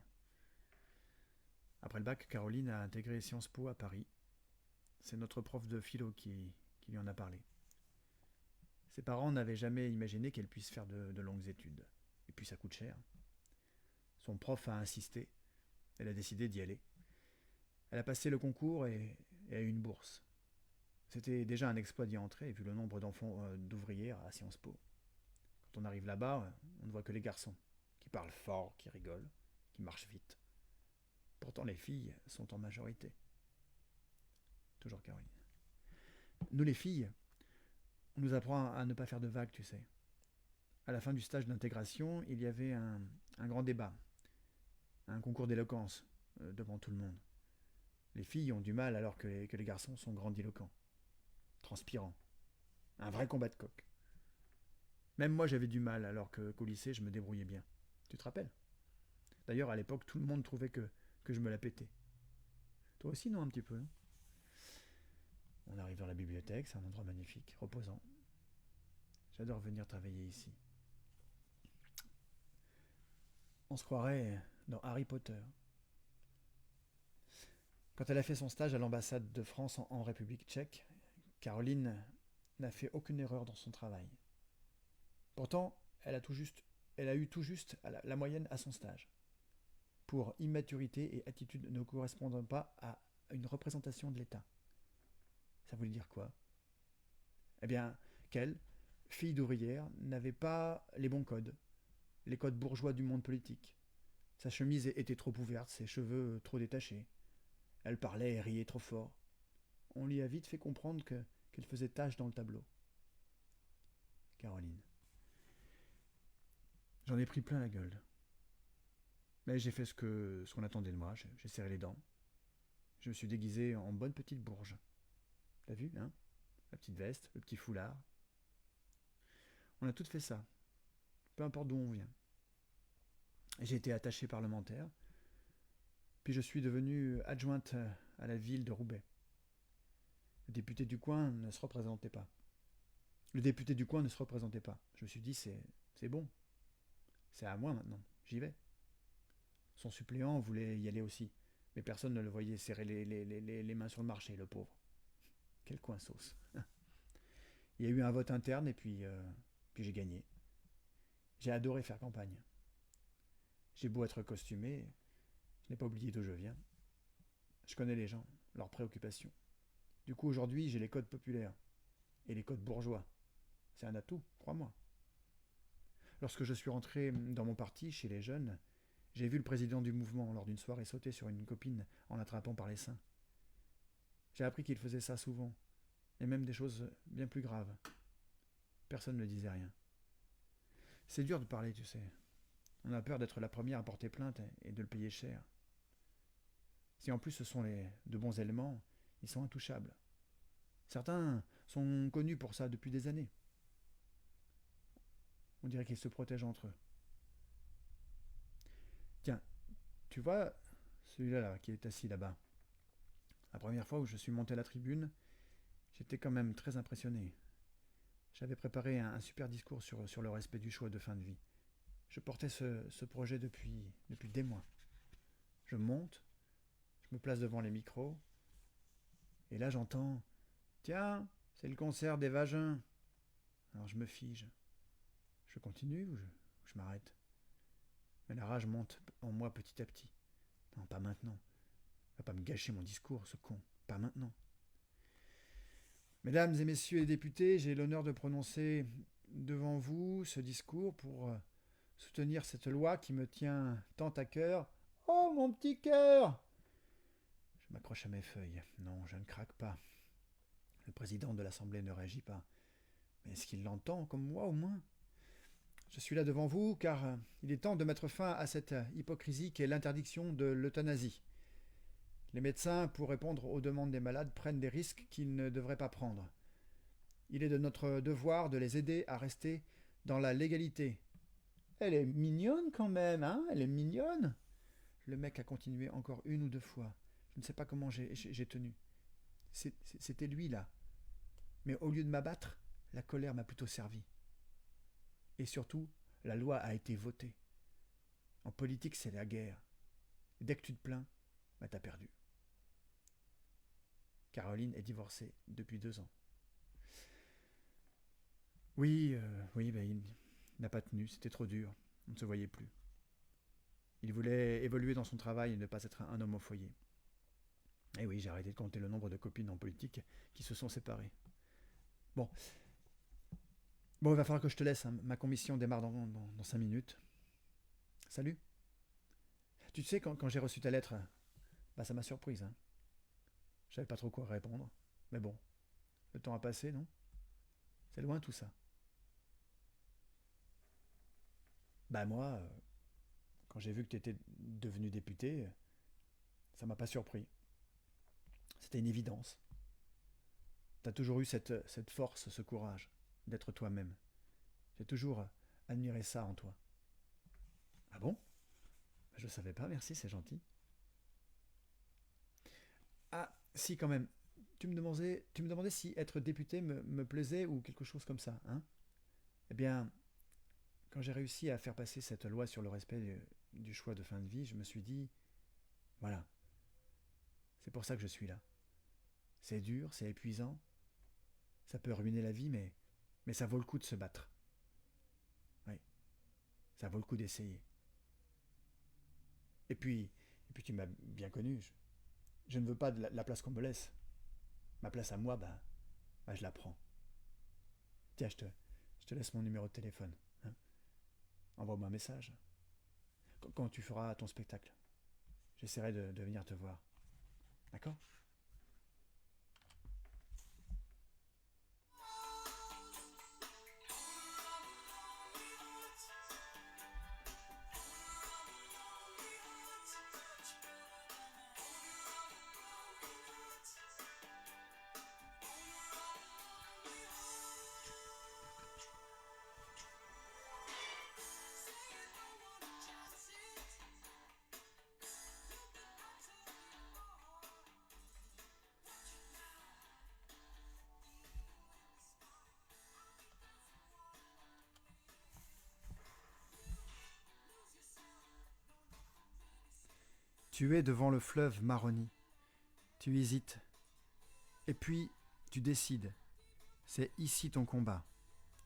Après le bac, Caroline a intégré Sciences Po à Paris. C'est notre prof de philo qui lui en a parlé. Ses parents n'avaient jamais imaginé qu'elle puisse faire de longues études. Et puis ça coûte cher. Son prof a insisté. Elle a décidé d'y aller. Elle a passé le concours et a eu une bourse. C'était déjà un exploit d'y entrer, vu le nombre d'enfants d'ouvrières à Sciences Po. Quand on arrive là-bas, on ne voit que les garçons, qui parlent fort, qui rigolent, qui marchent vite. Pourtant, les filles sont en majorité. Toujours Caroline. Nous, les filles, on nous apprend à ne pas faire de vagues, tu sais. À la fin du stage d'intégration, il y avait un grand débat, un concours d'éloquence devant tout le monde. Les filles ont du mal alors que les garçons sont grandiloquents, transpirants. Un vrai combat de coq. Même moi, j'avais du mal alors qu'au lycée, je me débrouillais bien. Tu te rappelles? D'ailleurs, à l'époque, tout le monde trouvait que je me la pétais. Toi aussi, non, un petit peu, hein? On arrive dans la bibliothèque, c'est un endroit magnifique, reposant. J'adore venir travailler ici. On se croirait dans Harry Potter. Quand elle a fait son stage à l'ambassade de France en République tchèque, Caroline n'a fait aucune erreur dans son travail. Pourtant, elle a eu tout juste la moyenne à son stage. Pour immaturité et attitude ne correspondant pas à une représentation de l'État. Ça voulait dire quoi? Eh bien, qu'elle, fille d'ouvrière, n'avait pas les bons codes, les codes bourgeois du monde politique. Sa chemise était trop ouverte, ses cheveux trop détachés. Elle parlait et riait trop fort. On lui a vite fait comprendre qu'elle faisait tache dans le tableau. Caroline. J'en ai pris plein la gueule. Mais j'ai fait ce qu'on attendait de moi, j'ai serré les dents. Je me suis déguisé en bonne petite bourge. T'as vu, hein? La petite veste, le petit foulard. On a toutes fait ça, peu importe d'où on vient. J'ai été attaché parlementaire, puis je suis devenu adjointe à la ville de Roubaix. Le député du coin ne se représentait pas. Je me suis dit, c'est bon. C'est à moi maintenant, j'y vais. Son suppléant voulait y aller aussi, mais personne ne le voyait serrer les mains sur le marché, le pauvre. Quel coin sauce. Il y a eu un vote interne et puis j'ai gagné. J'ai adoré faire campagne. J'ai beau être costumé, je n'ai pas oublié d'où je viens. Je connais les gens, leurs préoccupations. Du coup, aujourd'hui, j'ai les codes populaires et les codes bourgeois. C'est un atout, crois-moi. Lorsque je suis rentré dans mon parti, chez les jeunes, j'ai vu le président du mouvement, lors d'une soirée, sauter sur une copine en l'attrapant par les seins. J'ai appris qu'il faisait ça souvent, et même des choses bien plus graves. Personne ne disait rien. C'est dur de parler, tu sais. On a peur d'être la première à porter plainte et de le payer cher. Si en plus ce sont de bons éléments, ils sont intouchables. Certains sont connus pour ça depuis des années. On dirait qu'ils se protègent entre eux. Tiens, tu vois, celui-là là, qui est assis là-bas. La première fois où je suis monté à la tribune, j'étais quand même très impressionné. J'avais préparé un super discours sur le respect du choix de fin de vie. Je portais ce projet depuis des mois. Je monte, je me place devant les micros, et là j'entends « Tiens, c'est le concert des vagins !» Alors je me fige. Je continue ou je m'arrête? Mais la rage monte en moi petit à petit. Non, pas maintenant. Il va pas me gâcher mon discours, ce con. Pas maintenant. Mesdames et messieurs les députés, j'ai l'honneur de prononcer devant vous ce discours pour soutenir cette loi qui me tient tant à cœur. Oh, mon petit cœur! Je m'accroche à mes feuilles. Non, je ne craque pas. Le président de l'Assemblée ne réagit pas. Mais est-ce qu'il l'entend, comme moi au moins? Je suis là devant vous car il est temps de mettre fin à cette hypocrisie qu'est l'interdiction de l'euthanasie. Les médecins, pour répondre aux demandes des malades, prennent des risques qu'ils ne devraient pas prendre. Il est de notre devoir de les aider à rester dans la légalité. Elle est mignonne quand même, hein? Elle est mignonne. Le mec a continué encore une ou deux fois. Je ne sais pas comment j'ai tenu. C'était lui là. Mais au lieu de m'abattre, la colère m'a plutôt servi. Et surtout, la loi a été votée. En politique, c'est la guerre. Et dès que tu te plains, bah t'as perdu. Caroline est divorcée depuis 2 ans. Oui, bah, il n'a pas tenu, c'était trop dur. On ne se voyait plus. Il voulait évoluer dans son travail et ne pas être un homme au foyer. Et oui, j'ai arrêté de compter le nombre de copines en politique qui se sont séparées. Bon, il va falloir que je te laisse. Hein. Ma commission démarre dans 5 minutes. Salut. Tu sais, quand j'ai reçu ta lettre, bah ça m'a surprise. Hein. Je savais pas trop quoi répondre. Mais bon, le temps a passé, non? C'est loin tout ça. Bah moi, quand j'ai vu que tu étais devenu député, ça m'a pas surpris. C'était une évidence. T'as toujours eu cette force, ce courage d'être toi-même. J'ai toujours admiré ça en toi. Ah bon? Je savais pas, merci, c'est gentil. Ah, si quand même. Tu me demandais si être député me plaisait ou quelque chose comme ça, hein? Eh bien, quand j'ai réussi à faire passer cette loi sur le respect du choix de fin de vie, je me suis dit, voilà, c'est pour ça que je suis là. C'est dur, c'est épuisant, ça peut ruiner la vie, mais ça vaut le coup de se battre. Oui, ça vaut le coup d'essayer. Et puis tu m'as bien connu. Je ne veux pas de la place qu'on me laisse. Ma place à moi, bah je la prends. Tiens, je te laisse mon numéro de téléphone. Hein. Envoie-moi un message. Quand tu feras ton spectacle, j'essaierai de venir te voir. D'accord? Tu es devant le fleuve Maroni. Tu hésites. Et puis, tu décides. C'est ici ton combat.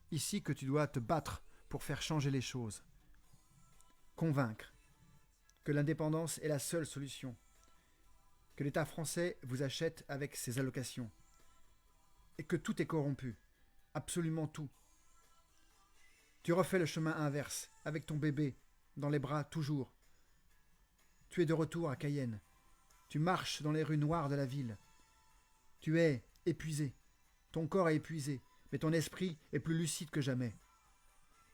Ici que tu dois te battre pour faire changer les choses. Convaincre que l'indépendance est la seule solution. Que l'État français vous achète avec ses allocations. Et que tout est corrompu. Absolument tout. Tu refais le chemin inverse, avec ton bébé, dans les bras toujours. Tu es de retour à Cayenne. Tu marches dans les rues noires de la ville. Tu es épuisé. Ton corps est épuisé, mais ton esprit est plus lucide que jamais.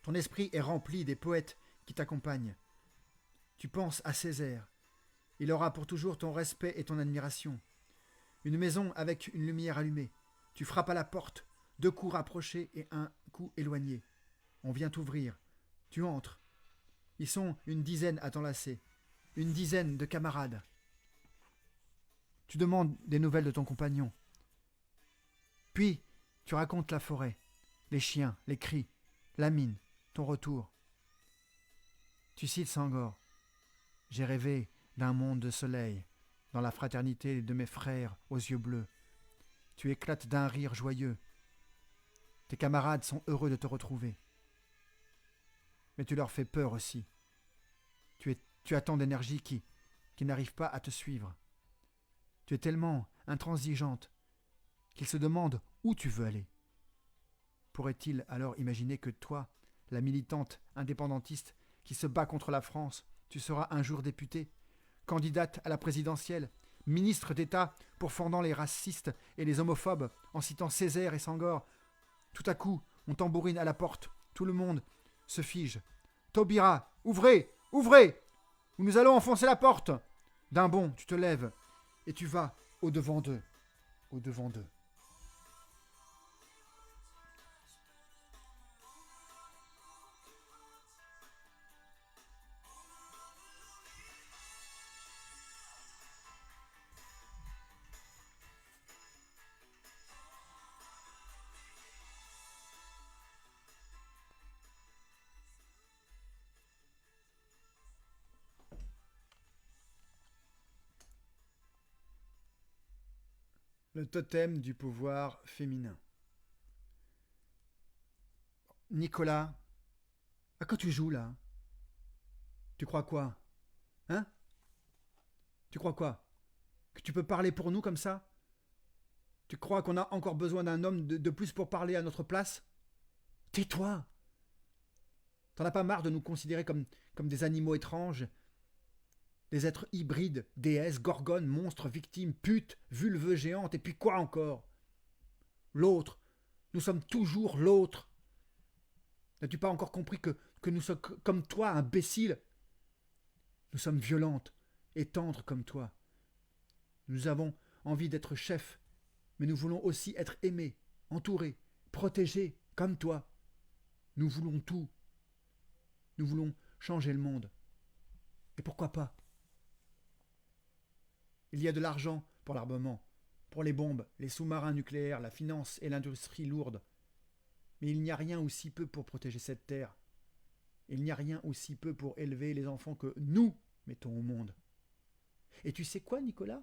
Ton esprit est rempli des poètes qui t'accompagnent. Tu penses à Césaire. Il aura pour toujours ton respect et ton admiration. Une maison avec une lumière allumée. Tu frappes à la porte, 2 coups rapprochés et un coup éloigné. On vient t'ouvrir. Tu entres. Ils sont une dizaine à t'enlacer. Une dizaine de camarades. Tu demandes des nouvelles de ton compagnon. Puis, tu racontes la forêt, les chiens, les cris, la mine, ton retour. Tu cites Senghor. J'ai rêvé d'un monde de soleil, dans la fraternité de mes frères aux yeux bleus. Tu éclates d'un rire joyeux. Tes camarades sont heureux de te retrouver. Mais tu leur fais peur aussi. Tu as tant d'énergie qui n'arrive pas à te suivre. Tu es tellement intransigeante qu'ils se demandent où tu veux aller. Pourrait-il alors imaginer que toi, la militante indépendantiste qui se bat contre la France, tu seras un jour députée, candidate à la présidentielle, ministre d'État pourfendant les racistes et les homophobes en citant Césaire et Senghor. Tout à coup, on tambourine à la porte, tout le monde se fige. Taubira, ouvrez, ouvrez, ou nous allons enfoncer la porte. D'un bond, tu te lèves et tu vas au-devant d'eux, au-devant d'eux. Le totem du pouvoir féminin. Nicolas, à quoi tu joues là? Tu crois quoi? Hein? Tu crois quoi? Que tu peux parler pour nous comme ça? Tu crois qu'on a encore besoin d'un homme de plus pour parler à notre place? Tais-toi! T'en as pas marre de nous considérer comme des animaux étranges? Des êtres hybrides, déesses, gorgones, monstres, victimes, putes, vulves géantes, et puis quoi encore? L'autre. Nous sommes toujours l'autre. N'as-tu pas encore compris que nous sommes comme toi, imbécile? Nous sommes violentes et tendres comme toi. Nous avons envie d'être chefs, mais nous voulons aussi être aimés, entourés, protégés, comme toi. Nous voulons tout. Nous voulons changer le monde. Et pourquoi pas? Il y a de l'argent pour l'armement, pour les bombes, les sous-marins nucléaires, la finance et l'industrie lourde. Mais il n'y a rien ou si peu pour protéger cette terre. Il n'y a rien ou si peu pour élever les enfants que nous mettons au monde. Et tu sais quoi, Nicolas?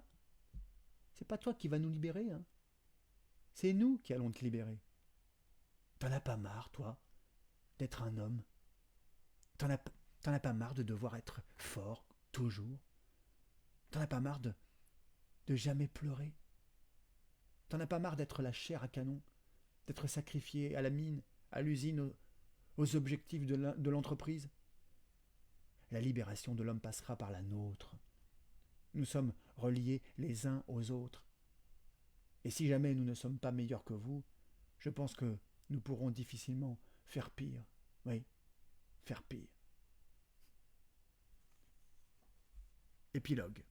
C'est pas toi qui vas nous libérer, hein. C'est nous qui allons te libérer. T'en as pas marre, toi, d'être un homme? T'en as pas marre de devoir être fort, toujours? T'en as pas marre de jamais pleurer? T'en as pas marre d'être la chair à canon, d'être sacrifié à la mine, à l'usine, aux objectifs de l'entreprise? La libération de l'homme passera par la nôtre. Nous sommes reliés les uns aux autres. Et si jamais nous ne sommes pas meilleurs que vous, je pense que nous pourrons difficilement faire pire. Oui, faire pire. Épilogue.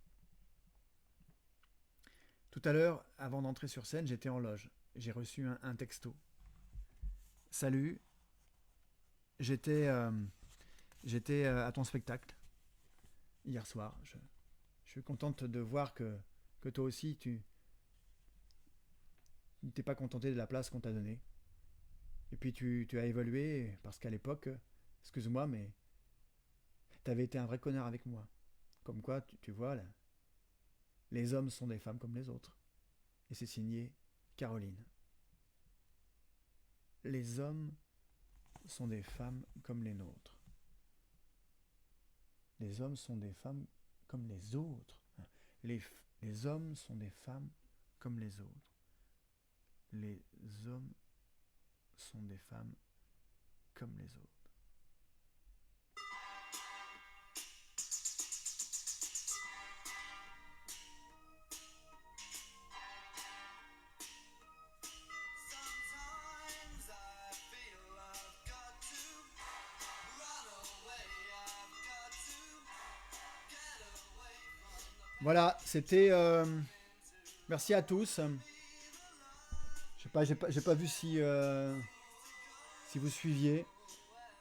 Tout à l'heure, avant d'entrer sur scène, j'étais en loge. J'ai reçu un texto. Salut, j'étais à ton spectacle hier soir. Je suis contente de voir que toi aussi, tu ne t'es pas contenté de la place qu'on t'a donnée. Et puis tu as évolué parce qu'à l'époque, excuse-moi, mais t'avais été un vrai connard avec moi. Comme quoi, tu vois, là, les hommes sont des femmes comme les autres. Et c'est signé Caroline. Les hommes sont des femmes comme les nôtres. Les hommes sont des femmes comme les autres. Les hommes sont des femmes comme les autres. Les hommes sont des femmes comme les autres. Voilà, c'était. Merci à tous. Je sais pas, j'ai pas vu si vous suiviez.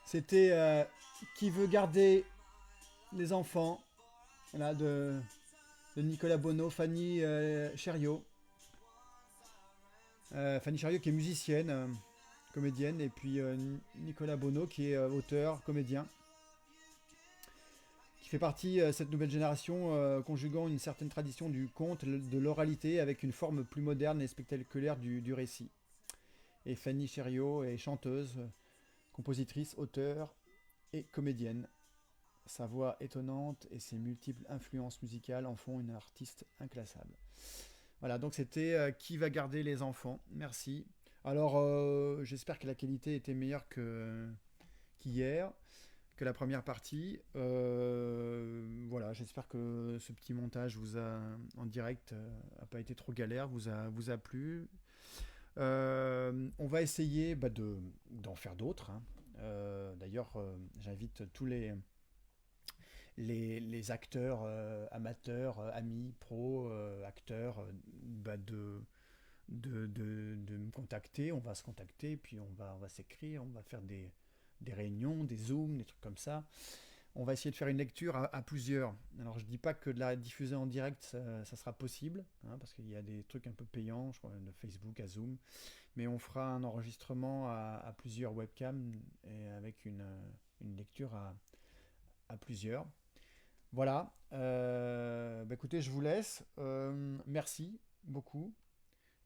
C'était Qui veut garder les enfants, voilà, de Nicolas Bono, Fanny Chériot. Fanny Chériot qui est musicienne, comédienne, et puis Nicolas Bono qui est auteur, comédien, qui fait partie de cette nouvelle génération conjuguant une certaine tradition du conte, de l'oralité, avec une forme plus moderne et spectaculaire du récit. Et Fanny Chériot est chanteuse, compositrice, auteure et comédienne. Sa voix étonnante et ses multiples influences musicales en font une artiste inclassable. Voilà, donc c'était Qui va garder les enfants. Merci. Alors, j'espère que la qualité était meilleure qu'hier, que la première partie. Voilà, j'espère que ce petit montage en direct a pas été trop galère, vous a plu. On va essayer d'en faire d'autres, hein. D'ailleurs, j'invite tous les acteurs amateurs, amis, pros, acteurs, de me contacter. On va se contacter, puis on va s'écrire, on va faire des réunions, des zooms, des trucs comme ça. On va essayer de faire une lecture à plusieurs. Alors je dis pas que de la diffuser en direct, ça sera possible, hein, parce qu'il y a des trucs un peu payants, je crois, de Facebook à Zoom. Mais on fera un enregistrement à plusieurs webcams et avec une lecture à plusieurs. Voilà. Écoutez, je vous laisse. Merci beaucoup.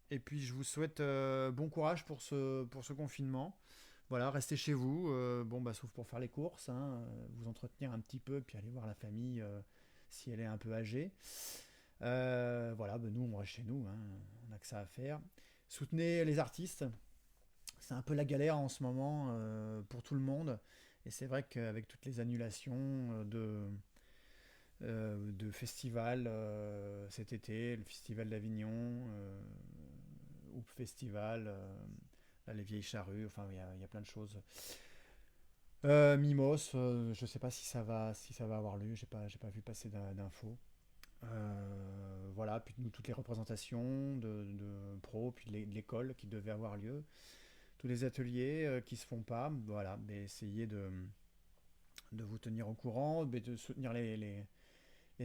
Et puis je vous souhaite bon courage pour ce confinement. Voilà, restez chez vous. Bon, bah, sauf pour faire les courses, hein, vous entretenir un petit peu, puis aller voir la famille si elle est un peu âgée. Voilà, bah, nous, on reste chez nous, hein, on n'a que ça à faire. Soutenez les artistes. C'est un peu la galère en ce moment pour tout le monde. Et c'est vrai qu'avec toutes les annulations de festivals cet été, le festival d'Avignon, Hoop Festival, là, les Vieilles Charrues, enfin il y a plein de choses. Mimos, je sais pas si ça va avoir lieu, j'ai pas vu passer d'infos. Voilà, puis nous, toutes les représentations de pro, puis de l'école qui devaient avoir lieu, tous les ateliers qui se font pas, voilà, mais essayez de vous tenir au courant, mais de soutenir les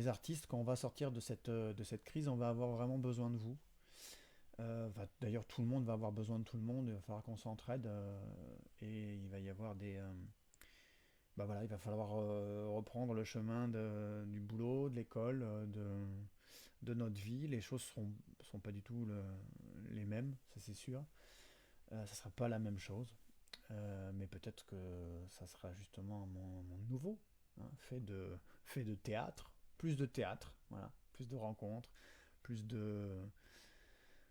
artistes. Quand on va sortir de cette crise, on va avoir vraiment besoin de vous. D'ailleurs, tout le monde va avoir besoin de tout le monde, il va falloir qu'on s'entraide et il va y avoir voilà, il va falloir reprendre le chemin du boulot, de l'école, de notre vie. Les choses sont pas du tout les mêmes, ça c'est sûr. Ça sera pas la même chose. Mais peut-être que ça sera justement un monde nouveau, hein, fait de théâtre, voilà, plus de rencontres, plus de...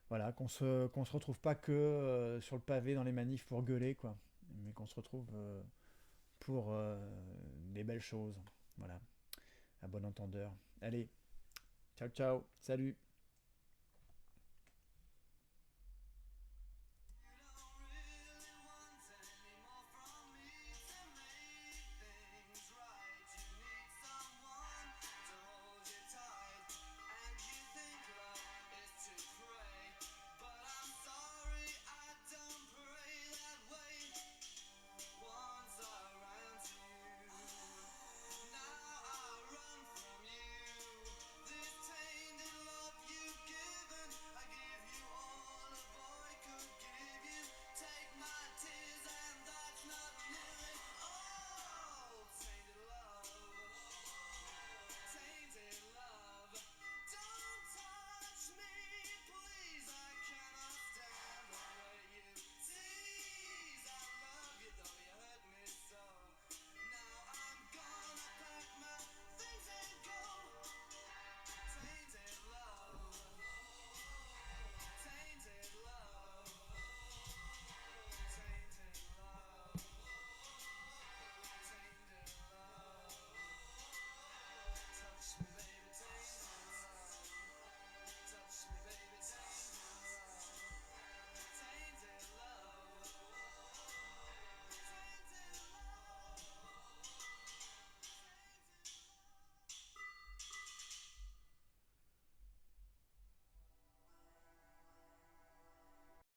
Voilà, qu'on se retrouve pas que sur le pavé dans les manifs pour gueuler, quoi, mais qu'on se retrouve pour des belles choses. Voilà, à bon entendeur. Allez, ciao ciao, salut.